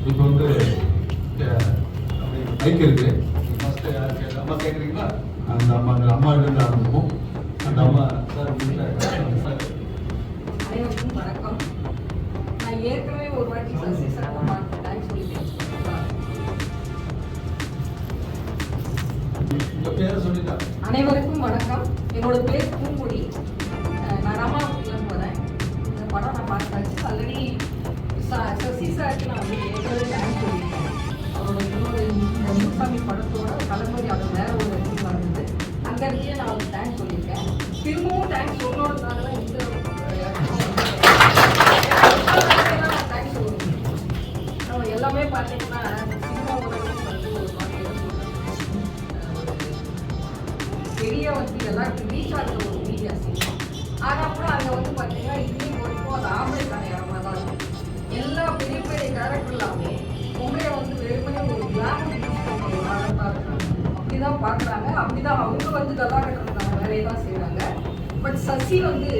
இப்போ வந்து மைக் இருக்கு. ஃபர்ஸ்ட் யார் கேட்க அம்மா கேட்குறீங்களா? அந்த அம்மா இருந்து ஆரம்பிப்போம். அந்த அம்மா சார் அனைவருக்கும் வணக்கம். நான் ஏற்கனவே ஒரு வாட்டி சசி சார் தேங்க்ஸ் சொல்லிட்டேன். அனைவருக்கும் வணக்கம். என்னோட பேர் பூங்குடி. நான் ராமாபுரத்துலேருந்து வரேன். இந்த படம் நான் பார்த்தாச்சு. ஆல்ரெடி சசி சாருக்கு நான் வந்து ஏற்கனவே தேங்க்ஸ் சொல்லியிருக்கேன். அவரோட இன்னொரு முனுசாமி படத்தோட தலைமுறை அவர் வேற ஒரு இடத்துல வந்தது. அந்த இடத்துல நான் அவருக்கு தேங்க்ஸ் சொல்லியிருக்கேன். திரும்பவும் தேங்க்ஸ் சொல்லணுன்றதுனால தான் இந்த தேங்க்ஸ் சொல்லுவேன். நம்ம எல்லாமே பார்த்தீங்கன்னா சினிமா உலகம் வந்து ஒரு பெரிய வந்து எல்லாருக்கும் ரீச் ஆகிற ஒரு மீடியா சினிமா. ஆனால் கூட அங்கே வந்து பார்த்தீங்கன்னா இன்னும் வரைக்கும் அது ஆம்பளைக்கான இடமா தான் இருக்கும். எல்லா பெரிய பெரிய கேரக்டர் எல்லாமே உண்மையை வந்து வெறுமனே ஒரு கிளாமர் ஒரு ஆழத்தான் இருக்காங்க. அப்படிதான் பார்க்குறாங்க. அப்படிதான் அவங்க வந்து கல்லா கட்டுறதுக்கான வேலையை தான் செய்கிறாங்க. பட் சசி வந்து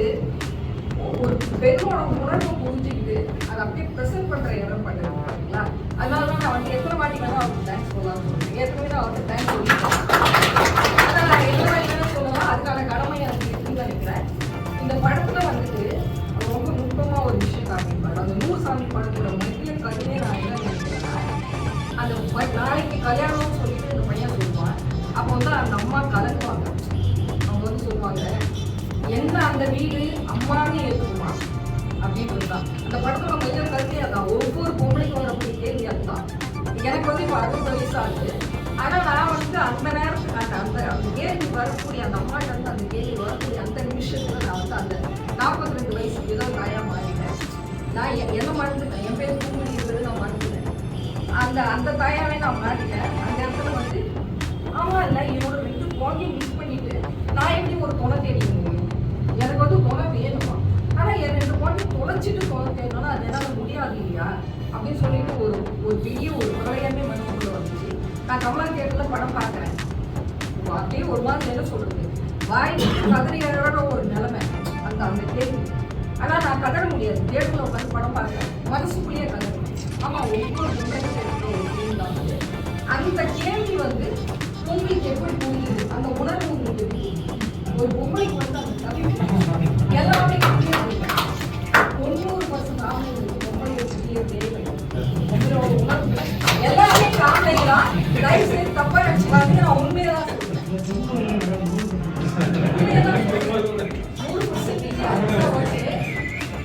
ஒரு பெண்ணோட உணர்வை புரிஞ்சுக்கிட்டு அதை அப்படியே ப்ரெசென்ட் பண்ணுற இடம் பண்ணுறீங்களா? அதனால தான் நான் வந்து எத்தனை வாட்டி வேணால் அவருக்கு தேங்க்ஸ் சொல்லலாம்னு சொல்கிறேன். ஏற்கனவே நான் அவருக்கு தேங்க்ஸ் சொல்லியிருக்கேன். அதை நான் என்ன சொல்லலாம், அதுக்கான கடமையை எனக்கு இருக்குன்னு நினைக்கிறேன். இந்த படத்தில் வந்துட்டு ரொம்ப நுட்பமாக ஒரு விஷயம் காட்டியிருப்பாரு. அந்த நூறுசாமி படத்தோட முக்கிய கதையே நான் என்ன நினைக்கிறேன்னா, அந்த நாளைக்கு கல்யாணம்னு சொல்லிட்டு இந்த பையன் சொல்லுவான். அப்போ வந்து அந்த அம்மா கலங்குவாங்க. அவங்க வந்து சொல்லுவாங்க, என்ன அந்த வீடு அம்மானே இருக்குமா அப்படின்றது தான் அந்த படத்தோட மைய கருத்தே அதான். ஒவ்வொரு பொம்பளைக்கும் வரக்கூடிய கேள்வி அதுதான். எனக்கு வந்து இப்போ 60 வயசு ஆகுது. ஆனால் நான் வந்து அந்த நேரத்துக்கு அந்த கேள்வி வரக்கூடிய அந்த அம்மாட்ட வந்து அந்த கேள்வி வரக்கூடிய அந்த நிமிஷத்துல நான் வந்து அந்த 42 வயசுக்கு ஏதோ தாயா மாறிட்டேன். நான் என்ன மறந்துட்டேன். என் பேர் பூங்குடி இருக்கிறது நான் மறந்துட்டேன். அந்த தாயாவே நான் மாறிட்டேன். அந்த இடத்துல வந்து ஆமா இல்லை என்னோட 2 குழந்தையும் மிஸ் பண்ணிட்டு நான் எப்படி ஒரு துணை தேடி முடியும்? எனக்கு வந்து துணை வேணுமா? ஆனால் என் 2 குழந்தையும் தொலைச்சிட்டு துணை தேடணும்னா அது என்னால் முடியாது இல்லையா அப்படின்னு சொல்லிட்டு ஒரு பெரிய ஒரு பிரளயமே மனசுக்குள்ள வந்துச்சு. நான் கமல் தியேட்டரில் படம் பார்க்குறேன். அப்படியே ஒரு மாதிரி என்ன சொல்றது, வாய் கதறியோட ஒரு நிலைமை அந்த கேள்வி. ஆனால் நான் கதற முடியாது. தியேட்டரில் உட்காந்து படம் பார்க்குறேன். மனசுக்குள்ளேயே கதறேன். ஆமாம், ஒவ்வொரு பொம்பளைக்கு ஒரு கேள்வி தான் வந்து அந்த கேள்வி வந்து உங்களுக்கு எப்படி புரியுது? அந்த உணர்வு உங்களுக்கு ஒரு பொம்பளைக்கு வந்து அந்த தவிர்ப்பு எல்லாமே 90% ஆம்பளைங்களுக்கு பொம்பளை பெரிய தேவை. உங்களோட உணர்வு எல்லாமே காமெடிதான். தயவு செய்து தப்பா நினைச்சுக்காதீங்க. நான் உண்மையை தான் சொல்றேன். 100%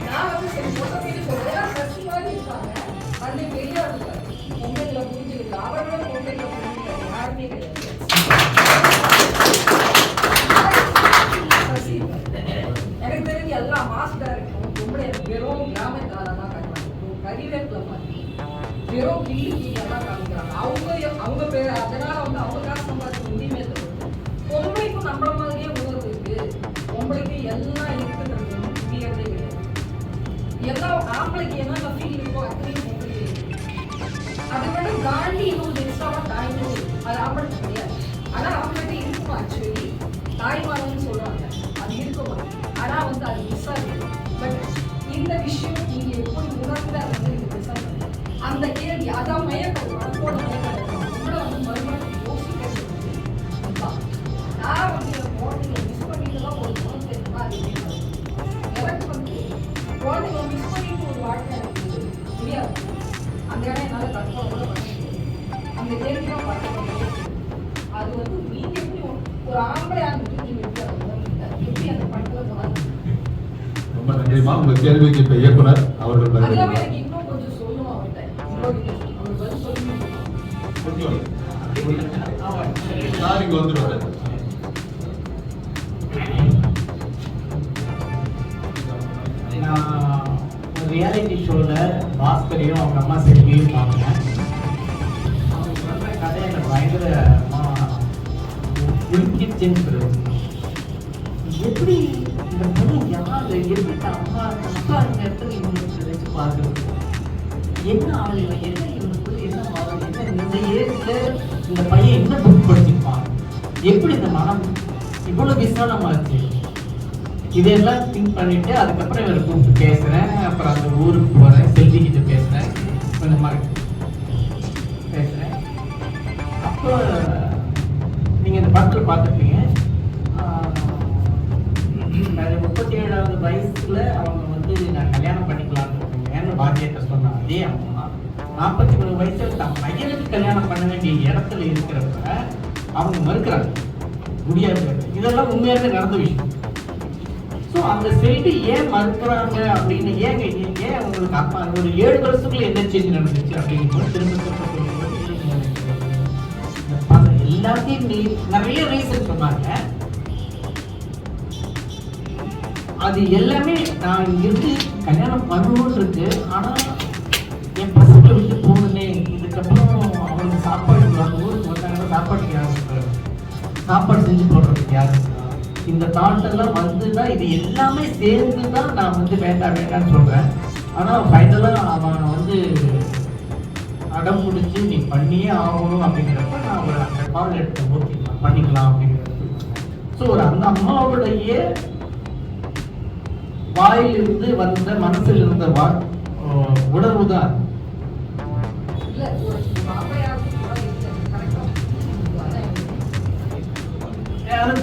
நான் வந்து சரி மொத்தமே சொல்றேன். சசி மாதிரி இருக்காங்க. தந்தை பெரியார் இருக்காரு. பொம்பளைகளை புரிஞ்சுக்கிட்டு அவரோட பொம்பளைகளை புரிஞ்சுக்கிட்டு யாருமே கிடையாது. சசி எனக்கு தெரிஞ்சு எல்லா மாஸ் டைரக்டரும் பொம்பளை வெறும் கிராமத்தால தான் காட்டுறாங்க. கரிவேப்பில மாதிரி வெறும் கிள்ளியாக தான் காமிக்கிறாங்க. அவங்க பேர் அதனால வந்து அவங்க காசு சம்பாதிக்க முடியுமே தவிர பொம்பளைக்கும் நம்மள மாதிரியே உணர்வு இருக்கு. பொம்பளைக்கு எல்லாம் இருக்குன்றது புரியறதே கிடையாது. எல்லாம் ஆம்பளைக்கு என்னென்ன ஃபீல் இருக்கோ அத்தனையும் பொம்பளைக்கு இருக்கு. அதை விட காண்டி இன்னும் எக்ஸ்ட்ராவா தாய்மொழி அது ஆம்பளுக்கு கிடையாது. ஆனால் அவங்கள்ட்ட இருக்குமா? ஆக்சுவலி தாய்மானன்னு சொல்றாங்க, அது இருக்குமா? ஆனால் வந்து அது மிஸ் ஆகுது. பட் இந்த விஷயம் நீங்க எப்படி உணர்ந்து அதை வந்து நீங்க ப்ரெசென்ட் பண்ணுங்க. அந்த கேள்வி அதான் மயக்கம் மனப்போட மயக்கம் உங்களை வந்து மறுபடியும் யோசிக்கிறது. நான் வந்து என் குழந்தைங்களை மிஸ் பண்ணிட்டு தான் ஒரு குழந்தை இருந்தா அது எனக்கு வந்து குழந்தைங்களை மிஸ் பண்ணிட்டு ஒரு வாழ்க்கை எனக்கு முடியாது. அந்த இடம் என்னால் கற்பனை கூட பண்ண முடியாது. அந்த கேள்வி தான் பார்க்க அது வந்து நீங்க எப்படி ஒரு ஆம்பளை ஆரம்பிச்சு நீங்க எப்படி அந்த படத்துல போனாங்க. ரொம்ப நன்றிமா. உங்க கேள்விக்கு இப்ப இயக்குனர் அவர்கள் எனக்கு இன்னும் கொஞ்சம் சொல்லணும். அவர்கிட்ட அவர் பதில் சொல்லணும். இங்க வந்துருவாரு. நான் ஒரு ரியாலிட்டி ஷோவில் பாஸ்கரையும் அவங்க அம்மா செல்வியும் பார்க்குறேன். அவங்க சொல்கிற கதை எனக்கு பயங்கரமாக உருக்கிச்சுன்னு எப்படி இந்த பொண்ணு யார் எப்படி அம்மா அப்பா இந்த இடத்துல இவங்களுக்கு வச்சு பார்க்குறது என்ன ஆகலை, என்ன இவனுக்குள்ள என்ன மாறும், என்ன இந்த ஏஜில் இந்த பையன் என்ன புக் படிச்சிருப்பான், எப்படி இந்த மனம் இவ்வளோ விசாலமாச்சு, இதெல்லாம் திங்க் பண்ணிட்டு அதுக்கப்புறம் இவரை கூப்பிட்டு பேசுகிறேன். அப்புறம் அந்த ஊருக்கு போகிறேன், செல்விக்கிட்ட பேசுகிறேன். இந்த மாதிரி ஸோ நீங்கள் இந்த படத்தில் பார்த்துருப்பீங்க, 37வது வயசுல அவங்க வந்து நான் கல்யாணம் பண்ணிக்கலாம்னு இருக்கேன்னு பாக்கியத்தை சொன்ன அதே அம்மா 43 வயசுல தான் பையனுக்கு கல்யாணம் பண்ண வேண்டிய இடத்துல இருக்கிறப்ப அவங்க மறுக்கிறாங்க, முடியாது. இதெல்லாம் உண்மையாகவே நடந்த விஷயம். ஸோ அந்த சைடு ஏன் மறுக்கிறாங்க அப்படின்னு ஏன் அவங்களுக்கு அப்பா ஒரு 7 வருஷத்துக்குள்ள என்ன சேஞ்ச் நடந்துச்சு அப்படிங்கும்போது திரும்ப எல்லாத்தையும் நிறைய ரீசன் சொன்னாங்க. அது எல்லாமே நான் இங்கிருந்து கல்யாணம் பண்ணணும்னு இருக்கு. ஆனால் என் பசங்களை விட்டு போகணுமே, இதுக்கப்புறம் அவங்களுக்கு சாப்பாடு ஊருக்கு வந்தாங்கன்னா சாப்பாட்டுக்கு யாரும் சாப்பாடு செஞ்சு போடுறதுக்கு யாரு, இந்த தாட்டெல்லாம் வந்துதான் இது எல்லாமே சேர்ந்து தான் நான் வந்து வேண்டாம்னு சொல்கிறேன். ஆனால் ஃபைனலாக அவன் வந்து அடம் முடிச்சு நீ பண்ணியே ஆகணும் அப்படிங்கிறப்ப நான் ஒரு அந்த கால் எடுத்து ஓகேலாம் பண்ணிக்கலாம் அப்படிங்கிறது. ஸோ ஒரு அந்த அம்மாவுடைய வாயிலிருந்து வந்த மனசில் இருந்த உணர்வு தான்.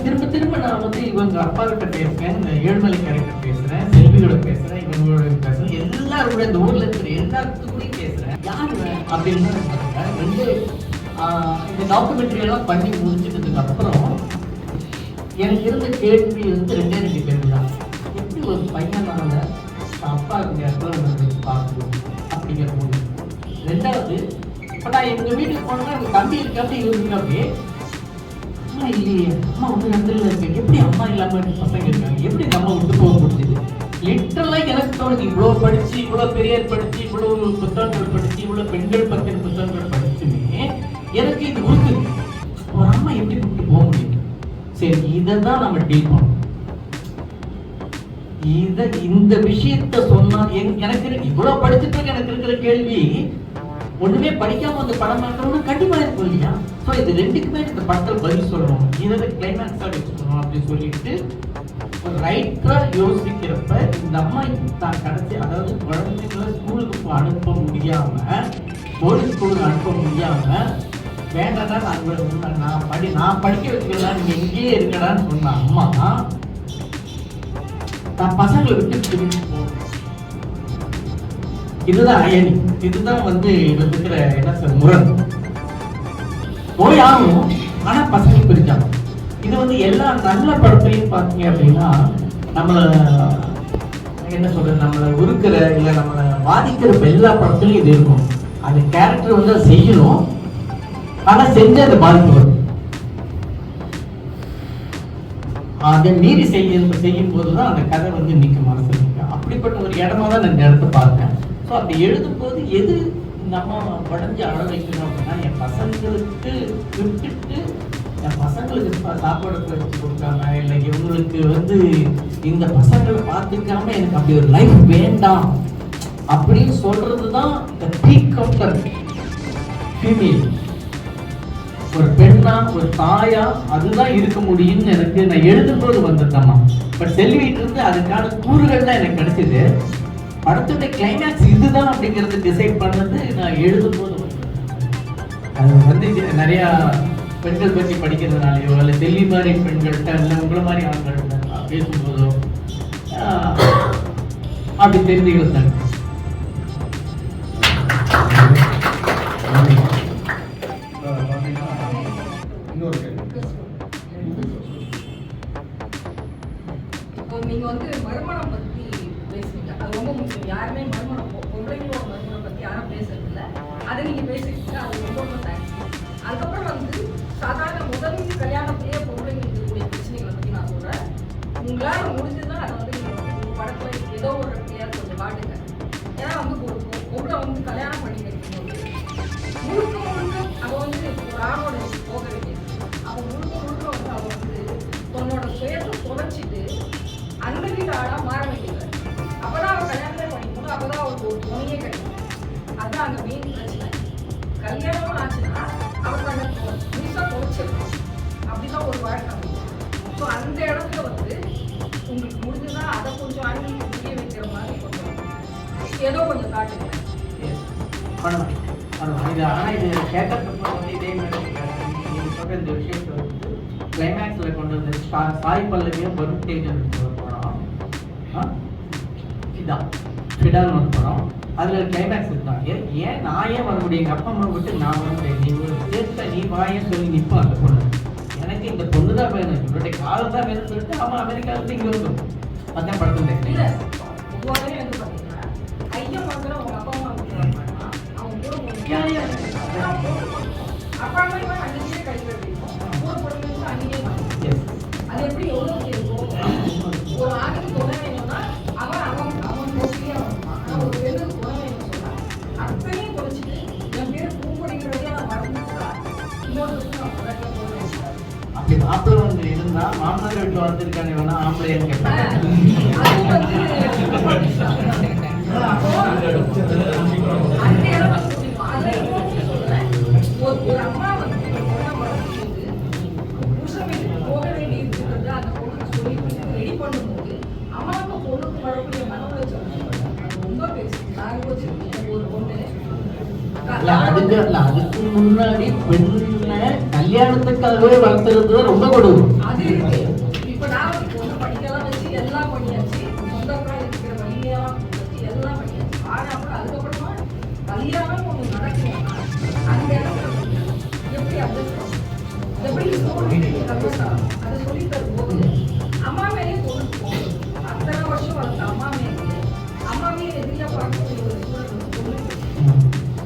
திரும்ப திரும்ப நான் வந்து இவங்க அப்பா கிட்ட பேசுறேன், இந்த ஏழுமலை கேரக்டர் பேசுறேன், செல்வியோட பேசுறேன், இவங்களோட பேசுறேன், எல்லாரோட இந்த ஊர்ல இருக்கிற எல்லாத்துக்கூடயும் பேசுறேன். யாரு அப்படின்னு ரெண்டு இந்த டாக்குமெண்ட்ரி எல்லாம் பண்ணி முடிச்சுட்டதுக்கு அப்புறம் எனக்கு இருந்த கேள்வி வந்து 2 கேள்வி தான். எப்படி ஒரு பையனால அப்பா இந்த இடத்துல வந்து பார்க்கணும் அப்படிங்கிற போது. 2வது, இப்போ நான் எங்க வீட்டுக்கு போனோம்னா எங்க தம்பி இருக்காப்படி இருக்காப்படி அம்மா இல்லையே, அம்மா வந்து இடத்துல இருக்கு, எப்படி அம்மா இல்லாம பசங்க இருக்காங்க, எப்படி நம்ம விட்டு போக முடியுது. லிட்டரலாக எனக்கு தோணுது, இவ்வளோ படிச்சு இவ்வளோ பெரியார் படிச்சு இவ்வளோ புத்தகங்கள் படிச்சு இவ்வளோ பெண்கள் பற்றின புத்தகங்கள் படிச்சுமே எனக்கு இது உறுத்து, ஒரு அம்மா எப்படி விட்டு போக முடியும். சரி, இதை தான் நம்ம டீல் பண்ணணும். இந்த விஷயத்த சொன்னா எனக்கு இவ்வளவு படிச்சுட்டு எனக்கு இருக்கிற கேள்வி, ஒண்ணுமே படிக்காம வந்து படம் பார்க்கணும்னு கண்டிப்பா இருக்கும் இல்லையா. ஸோ இது 2க்குமே இந்த படத்தில் பதில் சொல்லணும், இதை கிளைமேக்ஸா வச்சுக்கணும் அப்படின்னு சொல்லிட்டு ஒரு ரைட்டரா யோசிக்கிறப்ப இந்த அம்மா தான் கடைசி, அதாவது குழந்தைங்களை ஸ்கூலுக்கு அனுப்ப முடியாம, போர்டிங் ஸ்கூலுக்கு அனுப்ப முடியாம, வேண்டாம்னா நான் படிக்க வச்சுக்கலாம், நீங்க எங்கேயே இருக்கடான்னு சொன்ன அம்மா தான் பசங்களை விட்டு போகணும். இதுதான் அயனி, இதுதான் வந்து இருக்கிற என்ன சார் முரண். போய் ஆகணும், ஆனா பசங்க பிரிச்சாங்க. இது வந்து எல்லா நல்ல படத்துலையும் பார்த்தீங்க அப்படின்னா நம்மளை என்ன சொல்றது, நம்மளை உருக்கிற இல்லை நம்மளை பாதிக்கிற எல்லா படத்துலையும் இது இருக்கும். அந்த கேரக்டர் வந்து அதை செய்யணும், ஆனா செஞ்சு அதை பாதிப்பு வரும். அதை மீறி செய்யும் போதுதான் அந்த கதை வந்து நிற்கும் மனசு நிற்கும். அப்படிப்பட்ட ஒரு இடமா தான் நான் இந்த இடத்த பார்த்தேன். ஸோ அப்படி எழுதும்போது எது நம்ம உடஞ்சி அழ வைக்கணும் அப்படின்னா, என் பசங்களுக்கு விட்டுட்டு என் பசங்களுக்கு சாப்பாடு வச்சு கொடுக்காம, இல்லை இவங்களுக்கு வந்து இந்த பசங்களை பார்த்துக்காம எனக்கு அப்படி ஒரு லைஃப் வேண்டாம் அப்படின்னு சொல்றது தான் பீக் ஆஃப் தி ஃபீமேல். ஒரு பெண்ணா ஒரு தாயா அதுதான் இருக்க முடியும்னு எனக்கு நான் எழுதும்போது வந்திருந்தேம்மா. பட் செல்விட்டு இருந்து அதுக்கான கூறுகள் தான் எனக்கு கிடைச்சது. படத்துடைய கிளைமேக்ஸ் இதுதான் அப்படிங்கிறது டிசைட் பண்ணது நான் எழுதும்போது. அது வந்து நிறையா பெண்கள் பற்றி படிக்கிறதுனாலையோ இல்லை செல்வி மாதிரி பெண்கள்கிட்ட இல்லை உங்களை மாதிரி ஆண்கள்கிட்ட பேசும்போதோ அப்படி தெரிஞ்சுக்கிறது. நீங்க வந்து மறுமணம் பத்தி பேசுறீங்க, அது ரொம்ப முக்கியம். யாருமே மறுமணம் பொம்பளைங்களோட மறுமணம் பத்தி யாரும் பேசுறது இல்லை, அதை நீங்க பேசுறீங்க, அது ரொம்ப ரொம்ப தேங்க்ஸ். அதுக்கப்புறம் வந்து சாதாரண முதல் கல்யாணத்திலேயே பொம்பளைங்களுக்கு இருக்கக்கூடிய பிரச்சனைகளை பத்தி நான் சொல்றேன். உங்களால முடிஞ்சதுன்னா அதை வந்து உங்க படத்துல ஏதோ ஒரு இடத்துலயாவது கொஞ்சம் காட்டுங்க. ஏன்னா வந்து ஒரு பொம்பளை வந்து கல்யாணம் பண்ணி வைக்கும்போது முழுக்க முழுக்க அவ வந்து ஒரு ஆணோட போக வேண்டியது. அவன் முழுக்க முழுக்க வந்து அவன் வந்து தன்னோட சுயத்தை தொலைச்சிட்டு அந்த வீட்டு ஆளா மாற வேண்டியது. அப்பதான் அவன் கல்யாணமே பண்ணிக்கணும், அப்பதான் அவருக்கு ஒரு துணையே கிடைக்கும். அதுதான் அங்க மெயின் பிரச்சனை. கல்யாணமும் ஆச்சுன்னா அவருக்கு அந்த முழுசா தொலைச்சிருக்கும். அப்படிதான் ஒரு வாழ்க்கை. ஸோ அந்த இடத்துல வந்து உங்களுக்கு முடிஞ்சுன்னா அதை கொஞ்சம் அணுகி புரிய வைக்கிற மாதிரி கொஞ்சம் ஏதோ கொஞ்சம் காட்டுங்க. பண்ணலாம். இது ஆனால் இது கேட்டப்போ வந்து இதே மாதிரி அதுக்கப்புறம் இந்த விஷயத்தை வந்து கிளைமேக்ஸில் கொண்டு வந்து சாய் பல்லவியும் வருண் தேஜன் ஒரு படம் ஃபிடான்னு ஒரு படம். அதில் கிளைமேக்ஸ் இருக்காங்க. ஏன் நான் ஏன் வர முடியும், எங்கள் அப்பா அம்மா விட்டு நான் வர முடியாது, நீ ஒரு சேர்த்த நீ வாயன்னு சொல்லி நிற்போம் அந்த பொண்ணு. எனக்கு இந்த பொண்ணு தான் வேணும், இவருடைய காலம் தான் வேணும்னு சொல்லிட்டு அவன் அமெரிக்காவிலேருந்து இங்கே வந்துடும். அதான் படத்தில் இல்லை பொதுவாகவே வந்து பார்த்தீங்கன்னா ஐயா பார்க்குற அவங்க அப்பா அம்மா அவங்க அப்பா அம்மா அன்னைக்கே கை கட்டிருக்கோம் கூட போட்டு அன்னைக்கே அது எப்படி எவ்வளோ இருக்கும். ஒரு ஆணுக்கு துணை வேணும்னா அவன் மோஸ்ட்லியே ஆனால் ஒரு பெண்ணுக்கு துணை வேணும்னு சொன்னா அத்தனையும் குறைச்சிட்டு என் பேர் பூப்படிக்கிறதே நான் மறந்துட்டா இன்னொரு நான் உலகில் போகிறேன். அப்படி மாப்பிள்ளை வந்து இருந்தா மாமனார் வீட்டில் வந்திருக்கானே வேணா ஆம்பளைன்னு கேட்பாங்க. ஒரு அம்மா வந்து புருஷன் வீட்டுக்கு போக வேண்டி இருக்கிறது அந்த பொண்ணுக்கு சொல்லி ரெடி பண்ணும்போது அம்மாவுக்கு பொண்ணுக்கு வரக்கூடிய மன உளைச்சல் ரொம்ப பேசு. நாங்கள் வச்சிருக்கோம் ஒரு பொண்ணு அதுக்கு முன்னாடி பெண்ணை கல்யாணத்துக்காகவே வளர்த்துறது ரொம்ப கொடுக்கும். அது இருக்கு. இப்ப நான் வந்து பொண்ணு படிக்கலாம் வச்சு எல்லாம் பண்ணியாச்சு, சொந்தக்கார இருக்கிற வழியெல்லாம் வச்சு எல்லாம் பண்ணியாச்சு. ஆனா அப்புறம் அதுக்கப்புறமா கல்யாணம் ஒண்ணு நடக்கணும்னா அந்த இடத்துல எப்படி அட்ஜஸ்ட் பண்ணணும், எப்படி அதை சொல்லி தரும்போது அம்மா மேலே தோணுது போகுது. அத்தனை வருஷம் வளர்த்த அம்மா மேலே எதிரியா பார்க்கக்கூடிய ஒரு சூழல் பொண்ணு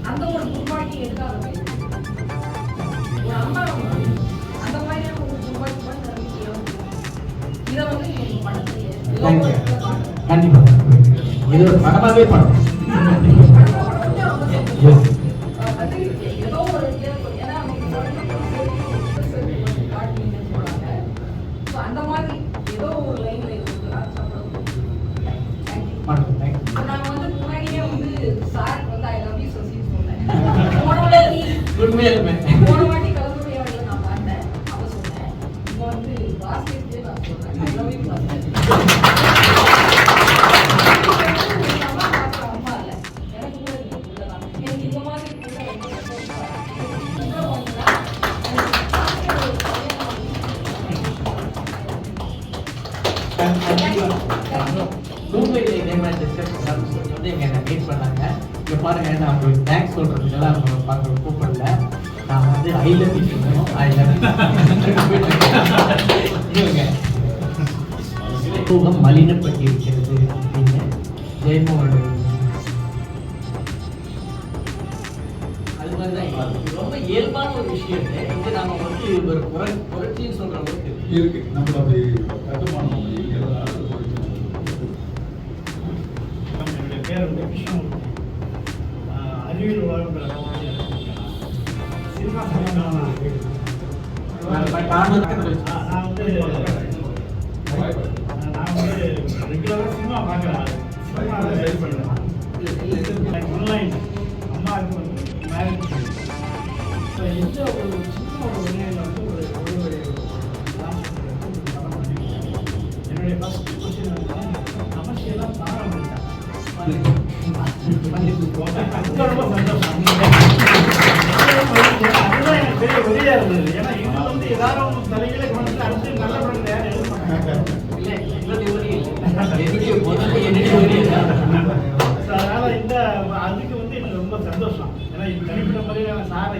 அந்த ஒரு துர்பாக்கி எடுக்காத ஒரு அம்மா அந்த மாதிரியான ஒரு துர்பாக்கி இதை வந்து நீங்க பண்ணுறீங்க. கண்டிப்பா இது ஒரு படமாவே பண்ணணும். ஏதோ ஒரு ஏன்னா அந்த மாதிரி ஏதோ ஒரு லைன்ல நான் வந்து முன்னாடியே வந்து சார் வந்து ஐ லவ் யூ சசி சொன்னேன். போன வாட்டி கலந்துரையாடல நான் பார்த்தேன், அவ சொன்னேன். இப்போ வந்து பாஸ்கெட்லேயே நான் சொல்றேன் ஐ லவ் யூ பாஸ்கெட். அம்மா பார்க்குற அம்மா இல்லை, எனக்கு கூட இந்த பிள்ளை தான். எனக்கு இந்த மாதிரி பிள்ளை ரொம்ப சந்தோஷமா மும்பையில் இதே மாதிரி டிஸ்கஸ் பண்ணலாம்னு சொல்லிட்டு வந்து எங்க மீட் பண்ணாங்க. இங்கே பாருங்க, நான் உங்களுக்கு தேங்க்ஸ் சொல்றதுக்கெல்லாம் அவங்க பார்க்க கூப்பிடல. நான் வந்து ஐ லவ் யூ சொல்லணும். ஐ லவ் யூ மலினப்பட்டி இருக்கிறது அப்படின்னு ஜெயமோகன். அது மாதிரிதான் ரொம்ப இயல்பான ஒரு விஷயம். இங்கே நாம வந்து ஒரு புரட்சின்னு சொல்ற அளவுக்கு இருக்கு. நம்ம அப்படி கட்டுமானம் என்னுடைய பேர் வந்து கிருஷ்ணமூர்த்தி. அறிவியல் உலகம் சினிமா சம்பந்தமான நான் வந்து ரெகுலராக சினிமா பார்க்குறேன். சினிமாவில் ஹெல்ப் பண்ணுறேன். ஆன்லைன் அம்மாவுக்கு வந்து மேரேஜ் ஸோ எந்த ஒரு சின்ன ஒரு வினையில் வந்து ஒரு என்னுடைய ஃபர்ஸ்ட் கொஸ்டின் வந்து கமர்ஷியலாக பாட முடியாது. ரொம்ப சந்தோஷம். அதுதான் எனக்கு பெரிய உதவியாக இருந்தது. ஏன்னா இது வந்து ஏதாவது தலைகளை கொண்டு அடுத்து நல்ல படம் யாரும் எழுத மாட்டாங்க. அதனால இந்த அதுக்கு வந்து எனக்கு ரொம்ப சந்தோஷம். ஏன்னா இது தனிப்பட்ட முறையில் சாரை